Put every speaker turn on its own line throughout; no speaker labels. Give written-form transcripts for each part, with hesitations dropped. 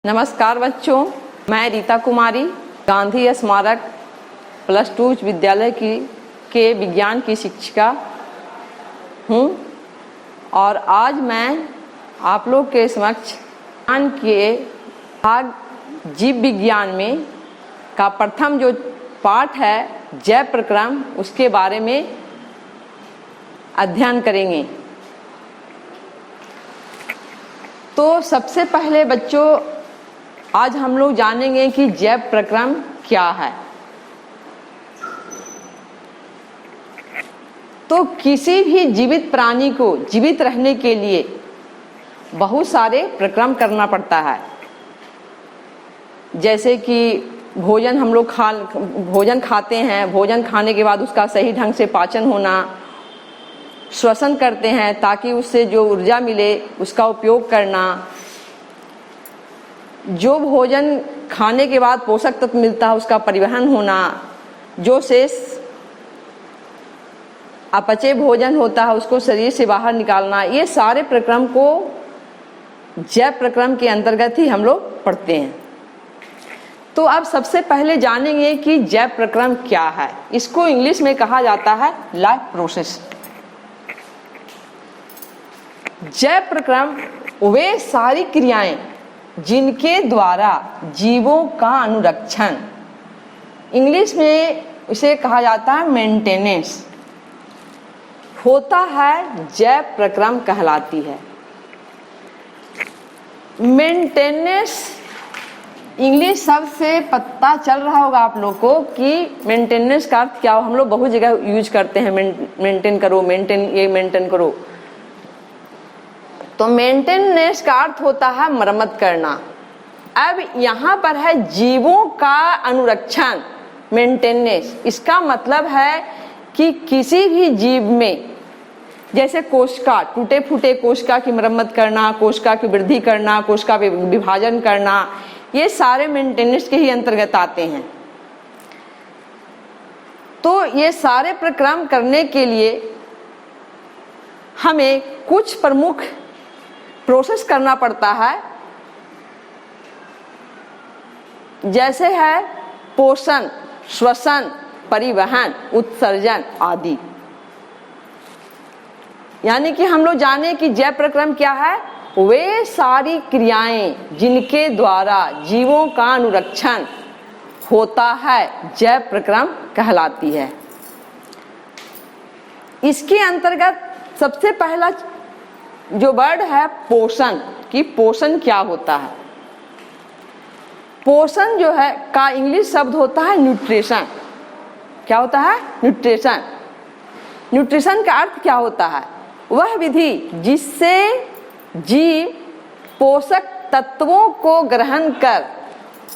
नमस्कार बच्चों, मैं रीता कुमारी गांधी स्मारक प्लस 2 विद्यालय के विज्ञान की शिक्षिका हूँ और आज मैं आप लोग के समक्ष विज्ञान के भाग जीव विज्ञान में का प्रथम जो पाठ है जैव प्रक्रम, उसके बारे में अध्ययन करेंगे। तो सबसे पहले बच्चों, आज हम लोग जानेंगे कि जैव प्रक्रम क्या है। तो किसी भी जीवित प्राणी को जीवित रहने के लिए बहुत सारे प्रक्रम करना पड़ता है। जैसे कि भोजन हम लोग भोजन खाते हैं, भोजन खाने के बाद उसका सही ढंग से पाचन होना, श्वसन करते हैं ताकि उससे जो ऊर्जा मिले उसका उपयोग करना, जो भोजन खाने के बाद पोषक तत्व मिलता है उसका परिवहन होना, जो शेष अपचे भोजन होता है उसको शरीर से बाहर निकालना, ये सारे प्रक्रम को जैव प्रक्रम के अंतर्गत ही हम लोग पढ़ते हैं। तो अब सबसे पहले जानेंगे कि जैव प्रक्रम क्या है। इसको इंग्लिश में कहा जाता है लाइफ प्रोसेस। जैव प्रक्रम वे सारी क्रियाएं जिनके द्वारा जीवों का अनुरक्षण, इंग्लिश में इसे कहा जाता है मेंटेनेंस, होता है, जैव प्रक्रम कहलाती है। मेंटेनेंस इंग्लिश शब्द से पता चल रहा होगा आप लोग को कि मेंटेनेंस का अर्थ क्या हो। हम लोग बहुत जगह यूज करते हैं, मेंटेन करो, मेंटेन करो। तो मेंटेनेंस का अर्थ होता है मरम्मत करना। अब यहाँ पर है जीवों का अनुरक्षण, मेंटेनेंस। इसका मतलब है कि किसी भी जीव में, जैसे कोशिका, टूटे फूटे कोशिका की मरम्मत करना, कोशिका की वृद्धि करना, कोशिका विभाजन करना, ये सारे मेंटेनेंस के ही अंतर्गत आते हैं। तो ये सारे प्रक्रम करने के लिए हमें कुछ प्रमुख प्रोसेस करना पड़ता है, जैसे है पोषण, श्वसन, परिवहन, उत्सर्जन आदि। यानी कि हम लोग जाने कि जैव प्रक्रम क्या है, वे सारी क्रियाएं जिनके द्वारा जीवों का अनुरक्षण होता है, जैव प्रक्रम कहलाती है। इसके अंतर्गत सबसे पहला जो वर्ड है पोषण, कि पोषण क्या होता है। पोषण जो है का इंग्लिश शब्द होता है न्यूट्रिशन। क्या होता है? न्यूट्रिशन। न्यूट्रिशन का अर्थ क्या होता है? वह विधि जिससे जीव पोषक तत्वों को ग्रहण कर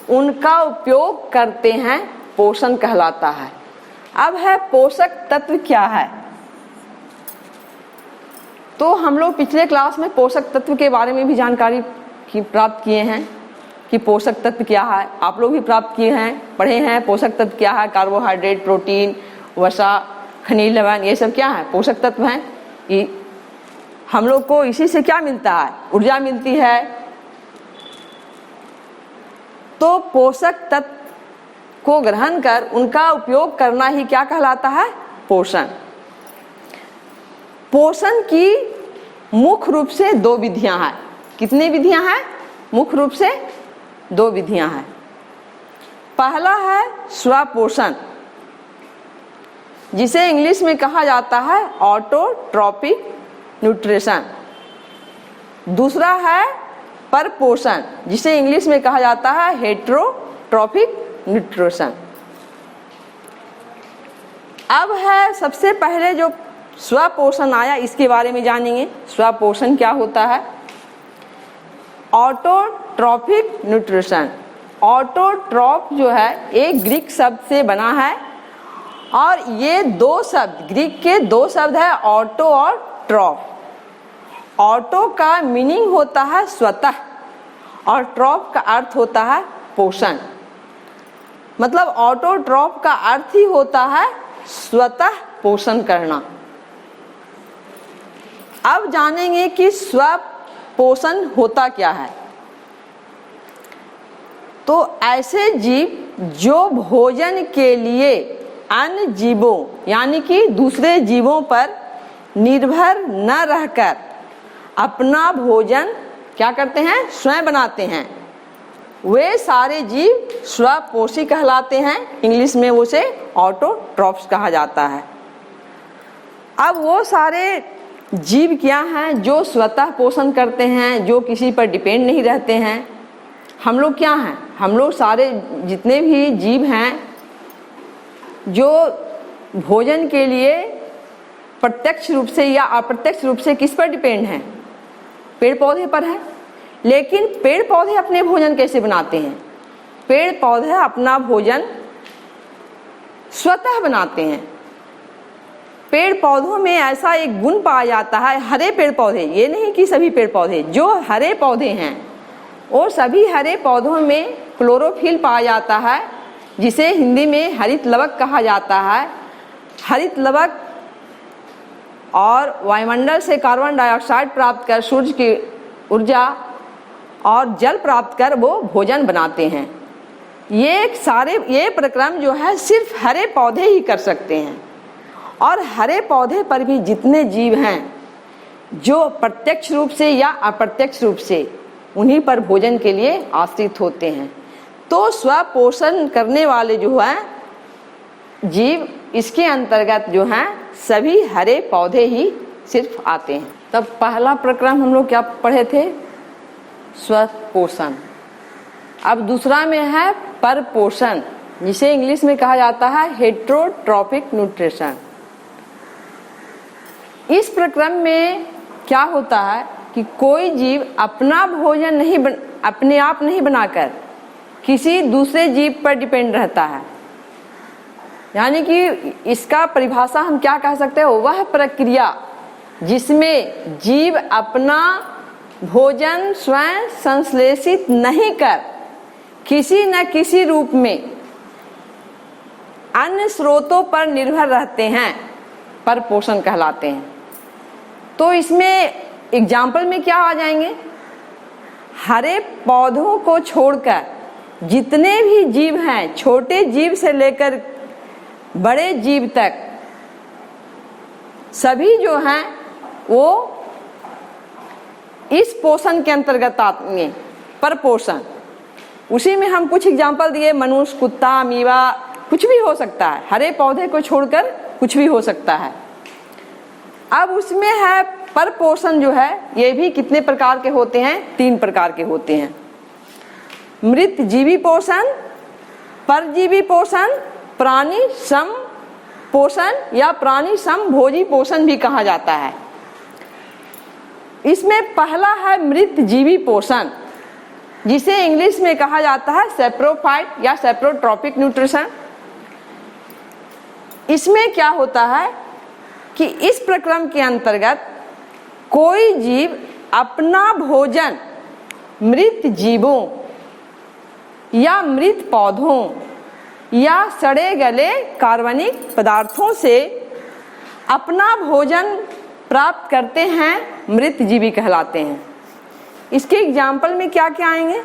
उनका उपयोग करते हैं, पोषण कहलाता है। अब है पोषक तत्व क्या है। तो हम लोग पिछले क्लास में पोषक तत्व के बारे में भी जानकारी प्राप्त किए हैं कि पोषक तत्व क्या है। आप लोग भी प्राप्त किए हैं, पढ़े हैं पोषक तत्व क्या है। कार्बोहाइड्रेट, प्रोटीन, वसा, खनिज लवण, ये सब क्या है? पोषक तत्व हैं। कि हम लोग को इसी से क्या मिलता है? ऊर्जा मिलती है। तो पोषक तत्व को ग्रहण कर उनका उपयोग करना ही क्या कहलाता है? पोषण। पोषण की मुख्य रूप से 2 विधियां हैं। कितनी विधियां हैं? मुख्य रूप से 2 विधियां हैं। पहला है स्वपोषण, जिसे इंग्लिश में कहा जाता है ऑटोट्रॉपिक न्यूट्रिशन। दूसरा है परपोषण, जिसे इंग्लिश में कहा जाता है हेटेरोट्रॉपिक न्यूट्रिशन। अब है सबसे पहले जो स्वपोषण आया, इसके बारे में जानेंगे। स्वपोषण क्या होता है? Autotrophic nutrition. ऑटोट्रॉप जो है एक ग्रीक शब्द से बना है और ये 2 शब्द, ग्रीक के 2 शब्द है, ऑटो और ट्रॉप। ऑटो का मीनिंग होता है स्वतः और ट्रॉप का अर्थ होता है पोषण। मतलब ऑटोट्रॉप का अर्थ ही होता है स्वतः पोषण करना। अब जानेंगे कि स्वपोषण होता क्या है। तो ऐसे जीव जो भोजन के लिए अन्य जीवों यानी कि दूसरे जीवों पर निर्भर न रहकर अपना भोजन क्या करते हैं, स्वयं बनाते हैं, वे सारे जीव स्वपोषी कहलाते हैं। इंग्लिश में उसे ऑटोट्रॉफ्स कहा जाता है। अब वो सारे जीव क्या हैं जो स्वतः पोषण करते हैं, जो किसी पर डिपेंड नहीं रहते हैं। हम लोग क्या हैं, हम लोग सारे जितने भी जीव हैं जो भोजन के लिए प्रत्यक्ष रूप से या अप्रत्यक्ष रूप से किस पर डिपेंड हैं, पेड़ पौधे पर है। लेकिन पेड़ पौधे अपने भोजन कैसे बनाते हैं? पेड़ पौधे अपना भोजन स्वतः बनाते हैं। पेड़ पौधों में ऐसा एक गुण पाया जाता है, हरे पेड़ पौधे, ये नहीं कि सभी पेड़ पौधे, जो हरे पौधे हैं वो सभी हरे पौधों में क्लोरोफिल पाया जाता है, जिसे हिंदी में हरित लवक कहा जाता है। हरित लवक और वायुमंडल से कार्बन डाइऑक्साइड प्राप्त कर सूर्य की ऊर्जा और जल प्राप्त कर वो भोजन बनाते हैं। ये प्रक्रम जो है सिर्फ हरे पौधे ही कर सकते हैं। और हरे पौधे पर भी जितने जीव हैं जो प्रत्यक्ष रूप से या अप्रत्यक्ष रूप से उन्हीं पर भोजन के लिए आश्रित होते हैं। तो स्वपोषण करने वाले जो हैं जीव, इसके अंतर्गत जो हैं सभी हरे पौधे ही सिर्फ आते हैं। तब पहला प्रक्रम हम लोग क्या पढ़े थे, स्वपोषण। अब दूसरा में है परपोषण, जिसे इंग्लिश में कहा जाता है हेटेरोट्रॉपिक न्यूट्रिशन। इस प्रक्रम में क्या होता है कि कोई जीव अपना भोजन अपने आप नहीं बनाकर किसी दूसरे जीव पर डिपेंड रहता है। यानी कि इसका परिभाषा हम क्या कह सकते हैं, वह प्रक्रिया जिसमें जीव अपना भोजन स्वयं संश्लेषित नहीं कर किसी न किसी रूप में अन्य स्रोतों पर निर्भर रहते हैं, परपोषण कहलाते हैं। तो इसमें एग्जाम्पल में क्या आ जाएंगे, हरे पौधों को छोड़कर जितने भी जीव हैं, छोटे जीव से लेकर बड़े जीव तक, सभी जो हैं वो इस पोषण के अंतर्गत आएंगे, परपोषण। उसी में हम कुछ एग्जाम्पल दिए, मनुष्य, कुत्ता, अमीबा, कुछ भी हो सकता है, हरे पौधे को छोड़कर कुछ भी हो सकता है। अब उसमें है परपोषण जो है, ये भी कितने प्रकार के होते हैं, 3 प्रकार के होते हैं। मृत जीवी पोषण, परजीवी पोषण, प्राणी सम पोषण या प्राणी समभोजी पोषण भी कहा जाता है। इसमें पहला है मृत जीवी पोषण, जिसे इंग्लिश में कहा जाता है सैप्रोफाइट या सैप्रोट्रॉपिक न्यूट्रिशन। इसमें क्या होता है कि इस प्रक्रम के अंतर्गत कोई जीव अपना भोजन मृत जीवों या मृत पौधों या सड़े गले कार्बनिक पदार्थों से अपना भोजन प्राप्त करते हैं, मृत जीवी कहलाते हैं। इसके एग्जाम्पल में क्या क्या आएंगे,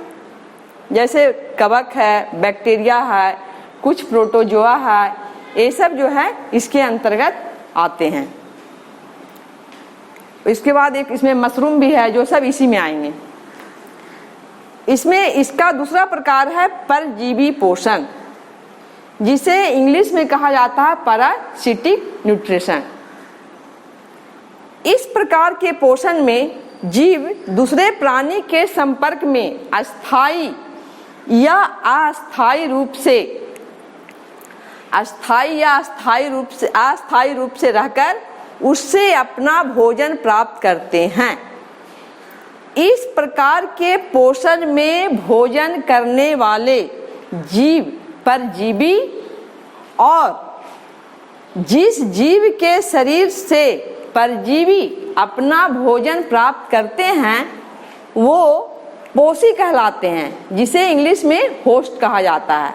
जैसे कवक है, बैक्टीरिया है, कुछ प्रोटोजोआ है, ये सब जो है इसके अंतर्गत आते हैं। इसके बाद एक इसमें मशरूम भी है, जो सब इसी में आएंगे। इसमें इसका दूसरा प्रकार है परजीवी पोषण, जिसे इंग्लिश में कहा जाता है पैरासिटिक न्यूट्रिशन। इस प्रकार के पोषण में जीव दूसरे प्राणी के संपर्क में अस्थायी या अस्थायी रूप से रहकर उससे अपना भोजन प्राप्त करते हैं। इस प्रकार के पोषण में भोजन करने वाले जीव परजीवी और जिस जीव के शरीर से परजीवी अपना भोजन प्राप्त करते हैं वो पोषी कहलाते हैं, जिसे इंग्लिश में होस्ट कहा जाता है।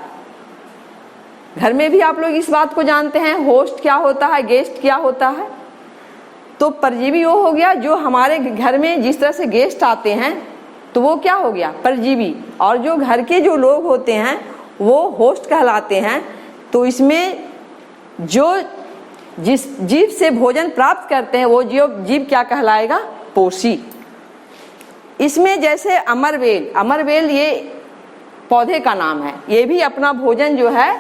घर में भी आप लोग इस बात को जानते हैं, होस्ट क्या होता है, गेस्ट क्या होता है। तो परजीवी वो हो गया जो हमारे घर में जिस तरह से गेस्ट आते हैं तो वो क्या हो गया, परजीवी। और जो घर के जो लोग होते हैं वो होस्ट कहलाते हैं। तो इसमें जो जिस जीव से भोजन प्राप्त करते हैं वो जीव क्या कहलाएगा, पोषी। इसमें जैसे अमरवेल, अमरवेल ये पौधे का नाम है, ये भी अपना भोजन जो है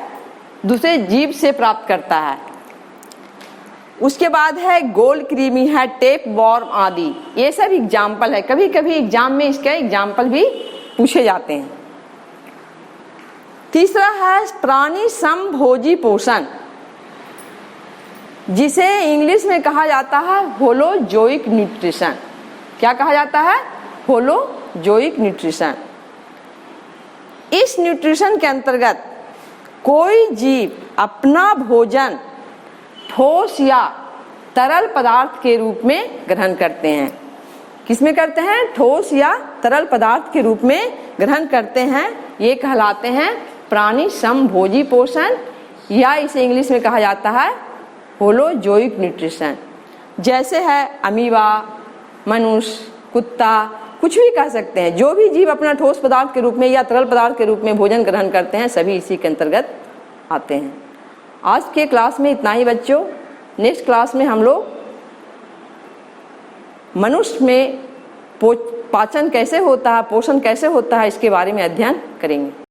दूसरे जीव से प्राप्त करता है। उसके बाद है गोल कृमि है, टेप वॉर्म आदि, ये सब एग्जाम्पल है। कभी कभी एग्जाम में इसके एग्जाम्पल भी पूछे जाते हैं। तीसरा है प्राणी समभोजी पोषण, जिसे इंग्लिश में कहा जाता है होलोजोइक न्यूट्रिशन। क्या कहा जाता है, होलोजोइक न्यूट्रिशन। इस न्यूट्रिशन के अंतर्गत कोई जीव अपना भोजन ठोस या तरल पदार्थ के रूप में ग्रहण करते हैं। किसमें करते हैं, ठोस या तरल पदार्थ के रूप में ग्रहण करते हैं। ये कहलाते हैं प्राणी समभोजी पोषण, या इसे इंग्लिश में कहा जाता है होलोजोइक न्यूट्रिशन। जैसे है अमीबा, मनुष्य, कुत्ता, कुछ भी कह सकते हैं। जो भी जीव अपना ठोस पदार्थ के रूप में या तरल पदार्थ के रूप में भोजन ग्रहण करते हैं सभी इसी के अंतर्गत आते हैं। आज के क्लास में इतना ही बच्चों। नेक्स्ट क्लास में हम लोग मनुष्य में पाचन कैसे होता है, पोषण कैसे होता है, इसके बारे में अध्ययन करेंगे।